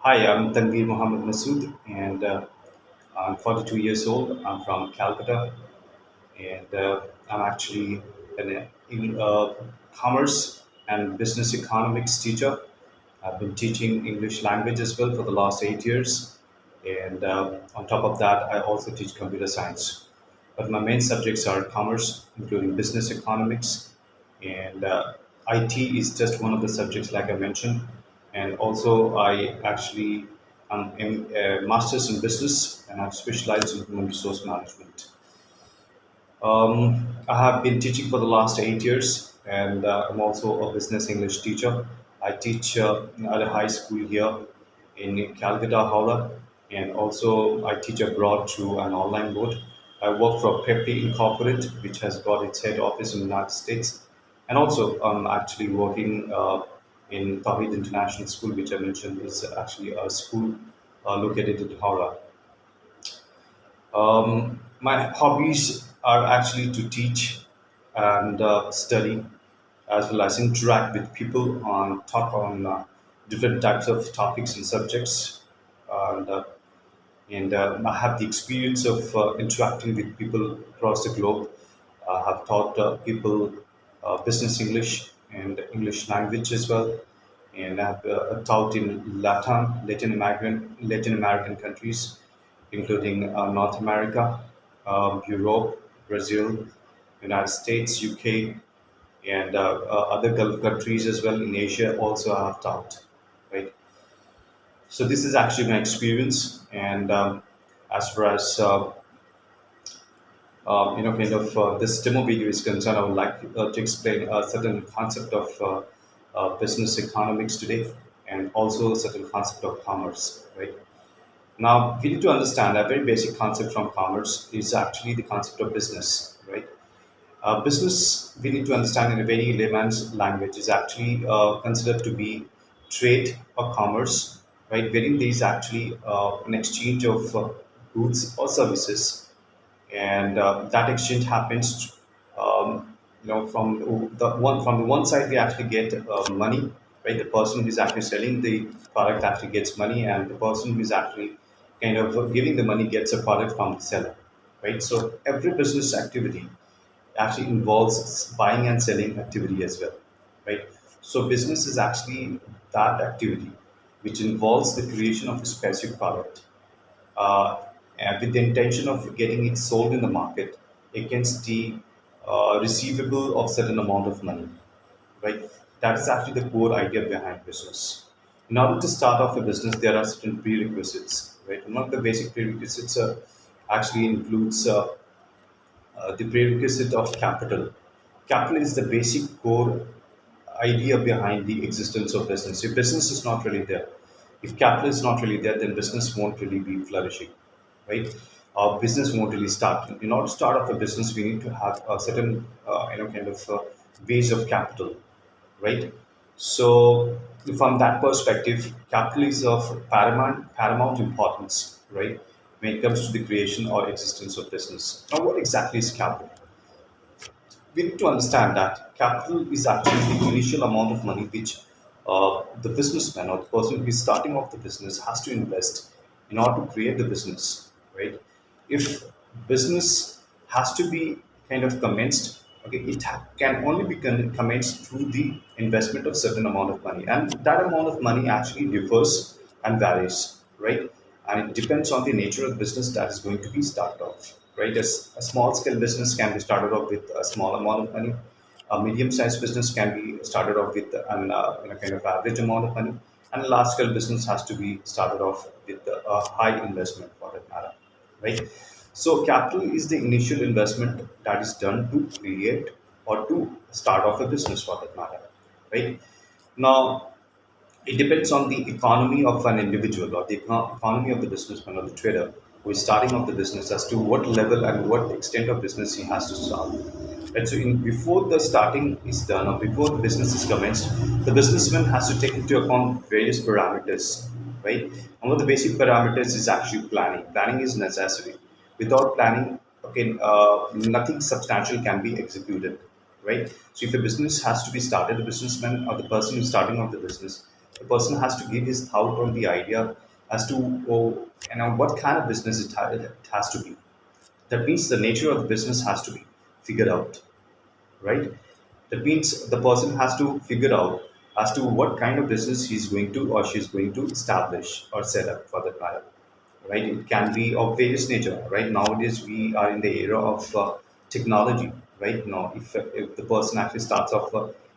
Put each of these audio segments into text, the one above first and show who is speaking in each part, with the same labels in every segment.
Speaker 1: Hi, I'm Tanveer Mohammed Masood, and I'm 42 years old. I'm from Calcutta, and I'm actually an commerce and business economics teacher. I've been teaching English language as well for the last 8 years, and on top of that, I also teach computer science. But my main subjects are commerce, including business economics, and IT is just one of the subjects, like I mentioned. And also, I actually am a master's in business, and I've specialized in human resource management. I have been teaching for the last 8 years, and I'm also a business English teacher. I teach at a high school here in Calcutta, Howrah, and also I teach abroad through an online board. I work for Pepsi Incorporated, which has got its head office in the United States, and also I'm actually working in Tawhid International School, which I mentioned is actually a school located in Howrah. My hobbies are actually to teach and study, as well as interact with people on talk on different types of topics and subjects. And, uh, and I have the experience of interacting with people across the globe. I have taught people business English and English language as well, and I've taught in Latin American countries, including North America, Europe, Brazil, United States, UK, and other Gulf countries as well in Asia. Also, I have taught, right? So this is actually my experience, and as far as kind of this demo video is concerned, I would like to explain a certain concept of business economics today, and also a certain concept of commerce, right? Now, we need to understand a very basic concept from commerce is actually the concept of business, right? Business, we need to understand in a very layman's language, is actually considered to be trade or commerce, right? Wherein there is actually an exchange of goods or services, and that exchange happens from the one side we actually get money, right? The person who's actually selling the product actually gets money, and the person who's actually kind of giving the money gets a product from the seller, right? So every business activity actually involves buying and selling activity as well, right? So business is actually that activity which involves the creation of a specific product, uh, and with the intention of getting it sold in the market against the receivable of certain amount of money, right? That is actually the core idea behind business. In order to start off a business, there are certain prerequisites, right? One of the basic prerequisites actually includes the prerequisite of capital. Capital is the basic core idea behind the existence of business. If business is not really there, if capital is not really there, then business won't really be flourishing, right? Business won't really start. In order to start off a business, we need to have a certain, kind of base of capital, right? So, from that perspective, capital is of paramount importance, right? When it comes to the creation or existence of business. Now, what exactly is capital? We need to understand that capital is actually the initial amount of money which the businessman or the person who is starting off the business has to invest in order to create the business, right? If business has to be kind of commenced, okay, can only be commenced through the investment of certain amount of money, and that amount of money actually differs and varies, right? And it depends on the nature of the business that is going to be started off, right? As a small scale business can be started off with a small amount of money. A medium sized business can be started off with an kind of average amount of money, and a large scale business has to be started off with a high investment for that matter, right? So capital is the initial investment that is done to create or to start off a business for that matter, right? Now, it depends on the economy of an individual or the economy of the businessman or the trader who is starting off the business as to what level and what extent of business he has to start. And so, before the starting is done or before the business is commenced, the businessman has to take into account various parameters, right? And one of the basic parameters is actually planning. Planning is necessary. Without planning, okay, nothing substantial can be executed, right? So if a business has to be started, the businessman or the person who's starting off the business The person has to give his thought on the idea as to, oh, what kind of business it has to be. That means the nature of the business has to be figured out, right? That means the person has to figure out as to what kind of business he's going to or she's going to establish or set up for that matter, right? It can be of various nature, right? Nowadays we are in the era of technology, right? Now, if the person actually starts off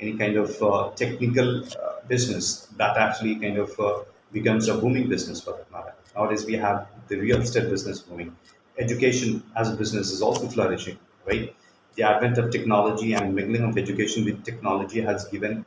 Speaker 1: any kind of technical business, that actually kind of becomes a booming business for that matter. Nowadays we have the real estate business booming. Education as a business is also flourishing, right? The advent of technology and mingling of education with technology has given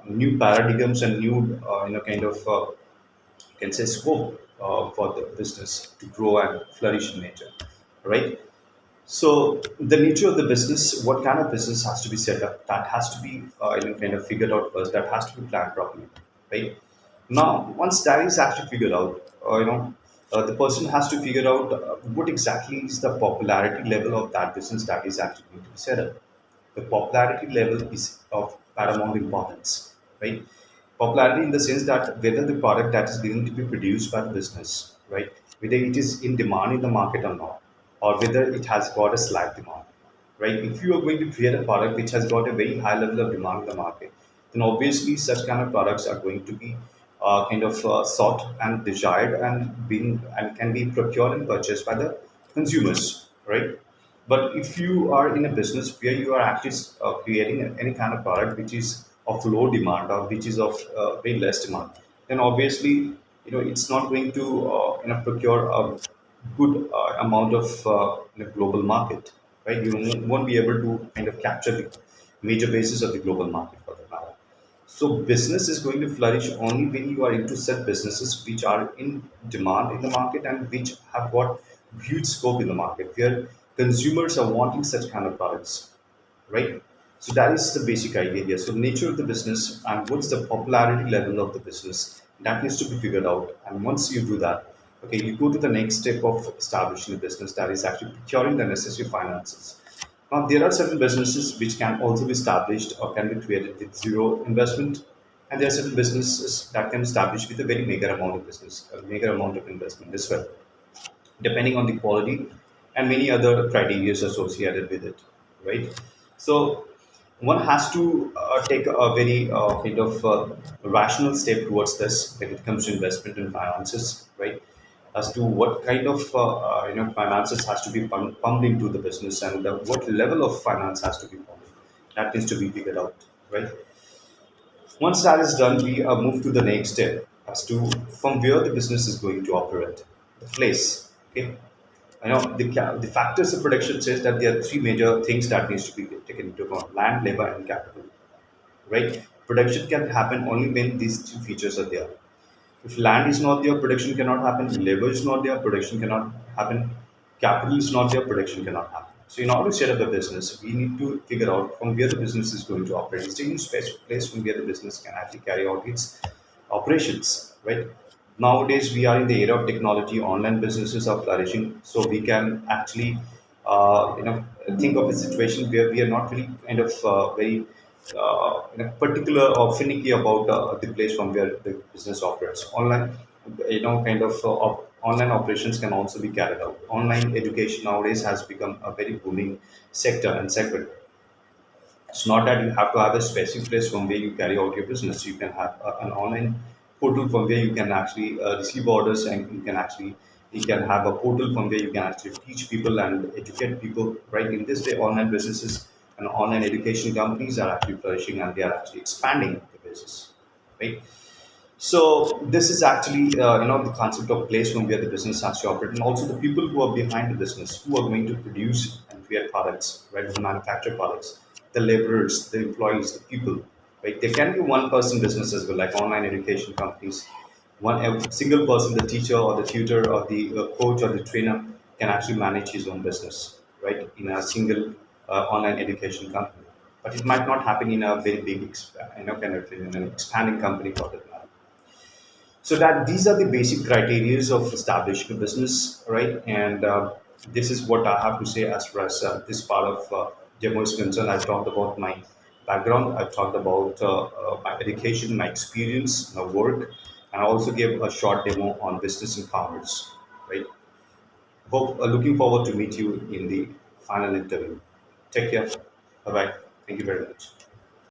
Speaker 1: new paradigms and new, kind of can say scope for the business to grow and flourish in nature, right? So the nature of the business, what kind of business has to be set up, that has to be kind of figured out first. That has to be planned properly, right? Now, once that is actually figured out, the person has to figure out what exactly is the popularity level of that business that is actually going to be set up. The popularity level is of paramount importance, right? Popularity in the sense that whether the product that is going to be produced by the business, right, whether it is in demand in the market or not, or whether it has got a slight demand, right? If you are going to create a product which has got a very high level of demand in the market, then obviously such kind of products are going to be kind of sought and desired and being and can be procured and purchased by the consumers, right? But if you are in a business where you are actually creating any kind of product which is of low demand or which is of very less demand, then obviously it's not going to procure a good amount of global market, right? You won't be able to kind of capture the major basis of the global market for that matter. So business is going to flourish only when you are into such businesses which are in demand in the market and which have got huge scope in the market, where consumers are wanting such kind of products, right? So that is the basic idea here. So nature of the business and what's the popularity level of the business, that needs to be figured out. And once you do that, okay, you go to the next step of establishing a business, that is actually procuring the necessary finances. Now, there are certain businesses which can also be established or can be created with zero investment, and there are certain businesses that can establish with a very meager amount of business, a meager amount of investment as well, depending on the quality and many other criteria associated with it, right? So one has to take a very kind of rational step towards this when it comes to investment and finances, right? As to what kind of finances has to be pumped into the business and what level of finance has to be pumped. That needs to be figured out, right? Once that is done, we move to the next step as to from where the business is going to operate, the place. Okay, I know the factors of production says that there are three major things that needs to be taken into account: land, labor, and capital. Right? Production can happen only when these three features are there. If land is not there, production cannot happen. Labor is not there, production cannot happen. Capital is not there, production cannot happen. So, in order to set up a business, we need to figure out from where the business is going to operate. It's taking specific place from where the business can actually carry out its operations, right? Nowadays, we are in the era of technology. Online businesses are flourishing, so we can actually, think of a situation where we are not really kind of very particular or finicky about the place from where the business operates. Online, kind of online operations can also be carried out. Online education nowadays has become a very booming sector and segment. It's not that you have to have a specific place from where you carry out your business. You can have an online portal from where you can actually receive orders, and you can have a portal from where you can actually teach people and educate people. Right, in this day, online businesses and online education companies are actually flourishing and they are actually expanding the business. Right. So this is actually the concept of place from where the business has to operate, and also the people who are behind the business who are going to produce and create products, right? Who manufacture products, the laborers, the employees, the people, right? There can be one person business as well, like online education companies. One a single person, the teacher or the tutor or the coach or the trainer, can actually manage his own business, right? In a single online education company, but it might not happen in a very big, kind of in an expanding company for that matter. So that these are the basic criteria of establishing a business, right? And this is what I have to say as far as this part of demo is concerned. I talked about my background. I've talked about my education, my experience, my work, and I also gave a short demo on business and commerce. Right. Hope looking forward to meet you in the final interview. Take care. Bye bye. Thank you very much.